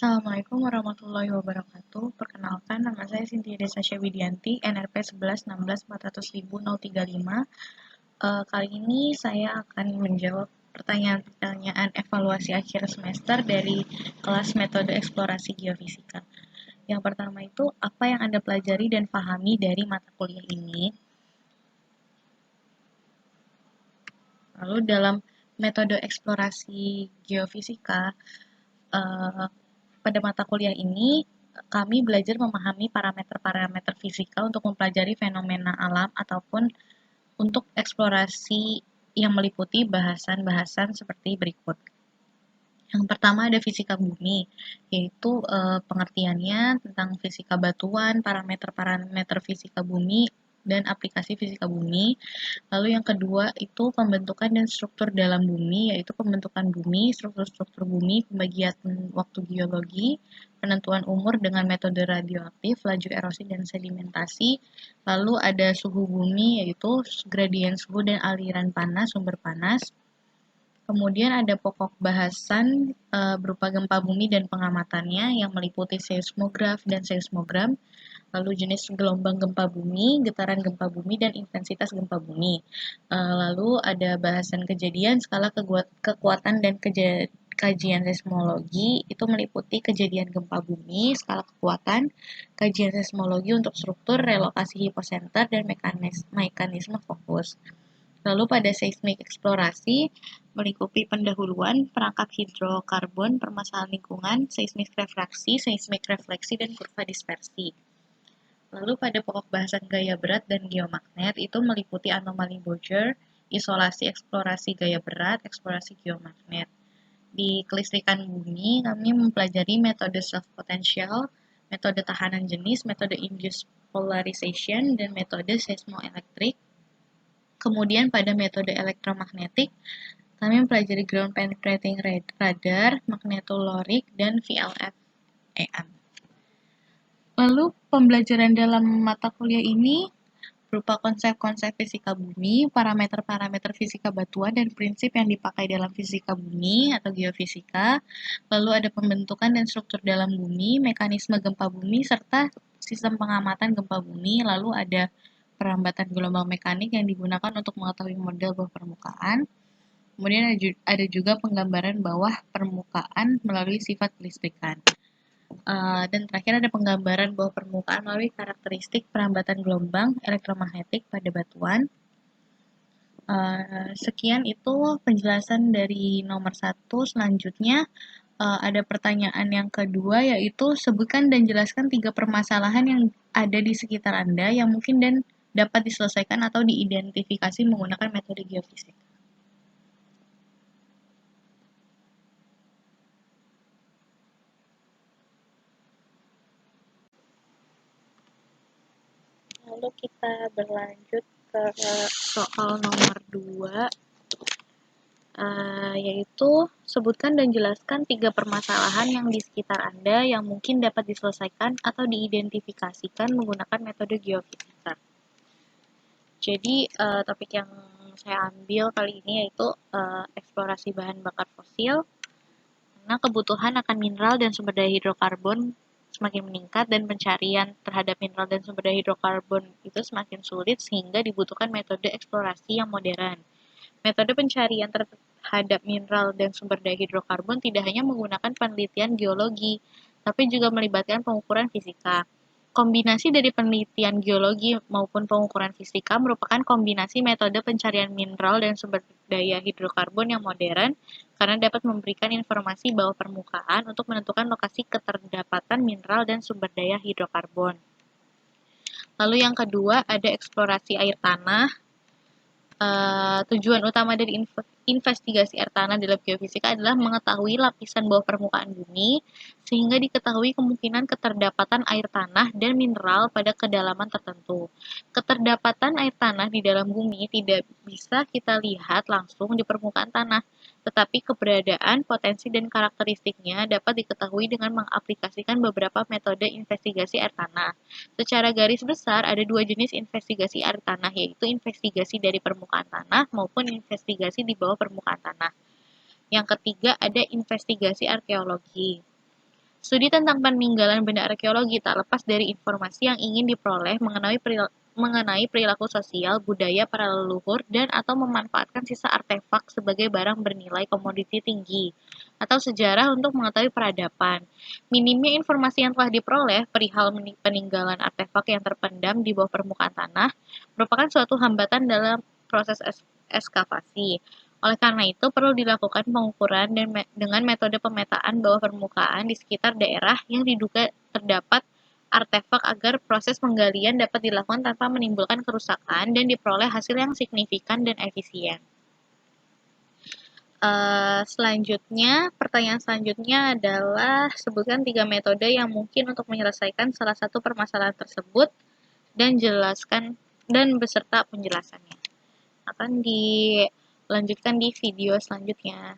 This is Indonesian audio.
Assalamualaikum warahmatullahi wabarakatuh. Perkenalkan, nama saya Cynthia Desasya Widianti, NRP 1116410035. Kali ini saya akan menjawab pertanyaan-pertanyaan evaluasi akhir semester dari kelas metode eksplorasi geofisika. Yang pertama itu, apa yang Anda pelajari dan pahami dari mata kuliah ini? Lalu dalam metode eksplorasi geofisika, pada mata kuliah ini, kami belajar memahami parameter-parameter fisika untuk mempelajari fenomena alam ataupun untuk eksplorasi yang meliputi bahasan-bahasan seperti berikut. Yang pertama ada fisika bumi, yaitu pengertiannya tentang fisika batuan, parameter-parameter fisika bumi, dan aplikasi fisika bumi. Lalu yang kedua itu pembentukan dan struktur dalam bumi, yaitu pembentukan bumi, struktur-struktur bumi, pembagian waktu geologi, penentuan umur dengan metode radioaktif, laju erosi dan sedimentasi. Lalu ada suhu bumi, yaitu gradien suhu dan aliran panas, sumber panas. Kemudian ada pokok bahasan berupa gempa bumi dan pengamatannya yang meliputi seismograf dan seismogram, lalu jenis gelombang gempa bumi, getaran gempa bumi, dan intensitas gempa bumi. Lalu ada bahasan kejadian, skala kekuatan dan kajian seismologi, itu meliputi kejadian gempa bumi, skala kekuatan, kajian seismologi untuk struktur, relokasi hiposenter, dan mekanisme fokus. Lalu pada seismik eksplorasi melingkupi pendahuluan, perangkap hidrokarbon, permasalahan lingkungan, seismik refleksi, dan kurva dispersi. Lalu pada pokok bahasan gaya berat dan geomagnet itu meliputi anomali Bolger, isolasi eksplorasi gaya berat, eksplorasi geomagnet. Di kelistrikan bumi, kami mempelajari metode self-potential, metode tahanan jenis, metode induced polarization, dan metode seismoelektrik. Kemudian pada metode elektromagnetik, kami mempelajari ground penetrating radar, magnetolorik, dan VLF-EM. Lalu pembelajaran dalam mata kuliah ini berupa konsep-konsep fisika bumi, parameter-parameter fisika batuan, dan prinsip yang dipakai dalam fisika bumi atau geofisika. Lalu ada pembentukan dan struktur dalam bumi, mekanisme gempa bumi, serta sistem pengamatan gempa bumi. Lalu ada perlambatan gelombang mekanik yang digunakan untuk mengetahui model bawah permukaan. Kemudian ada juga penggambaran bawah permukaan melalui sifat kelistrikan. Dan terakhir ada penggambaran bawah permukaan melalui karakteristik perlambatan gelombang elektromagnetik pada batuan. Sekian itu penjelasan dari nomor 1. Selanjutnya ada pertanyaan yang kedua, yaitu sebutkan dan jelaskan 3 permasalahan yang ada di sekitar Anda yang mungkin dan dapat diselesaikan atau diidentifikasi menggunakan metode geofisika. Lalu kita berlanjut ke soal nomor 2, yaitu sebutkan dan jelaskan 3 permasalahan yang di sekitar Anda yang mungkin dapat diselesaikan atau diidentifikasikan menggunakan metode geofisika. Jadi topik yang saya ambil kali ini yaitu eksplorasi bahan bakar fosil, karena kebutuhan akan mineral dan sumber daya hidrokarbon semakin meningkat dan pencarian terhadap mineral dan sumber daya hidrokarbon itu semakin sulit sehingga dibutuhkan metode eksplorasi yang modern. Metode pencarian terhadap mineral dan sumber daya hidrokarbon tidak hanya menggunakan penelitian geologi, tapi juga melibatkan pengukuran fisika. Kombinasi dari penelitian geologi maupun pengukuran fisika merupakan kombinasi metode pencarian mineral dan sumber daya hidrokarbon yang modern karena dapat memberikan informasi bawah permukaan untuk menentukan lokasi keterdapatan mineral dan sumber daya hidrokarbon. Lalu yang kedua ada eksplorasi air tanah. Tujuan utama dari investigasi air tanah dalam geofisika adalah mengetahui lapisan bawah permukaan bumi, sehingga diketahui kemungkinan keterdapatan air tanah dan mineral pada kedalaman tertentu. Keterdapatan air tanah di dalam bumi tidak bisa kita lihat langsung di permukaan tanah, tetapi keberadaan, potensi, dan karakteristiknya dapat diketahui dengan mengaplikasikan beberapa metode investigasi air tanah. Secara garis besar, ada 2 jenis investigasi air tanah, yaitu investigasi dari permukaan tanah maupun investigasi di bawah permukaan tanah. Yang ketiga, ada investigasi arkeologi. Studi tentang peninggalan benda arkeologi tak lepas dari informasi yang ingin diperoleh mengenai perilaku sosial, budaya para leluhur, dan atau memanfaatkan sisa artefak sebagai barang bernilai komoditi tinggi, atau sejarah untuk mengetahui peradaban. Minimnya informasi yang telah diperoleh perihal peninggalan artefak yang terpendam di bawah permukaan tanah merupakan suatu hambatan dalam proses ekskavasi. Oleh karena itu, perlu dilakukan pengukuran dengan metode pemetaan bawah permukaan di sekitar daerah yang diduga terdapat artefak agar proses penggalian dapat dilakukan tanpa menimbulkan kerusakan dan diperoleh hasil yang signifikan dan efisien. Pertanyaan selanjutnya adalah sebutkan 3 metode yang mungkin untuk menyelesaikan salah satu permasalahan tersebut dan jelaskan dan beserta penjelasannya. Akan dilanjutkan di video selanjutnya.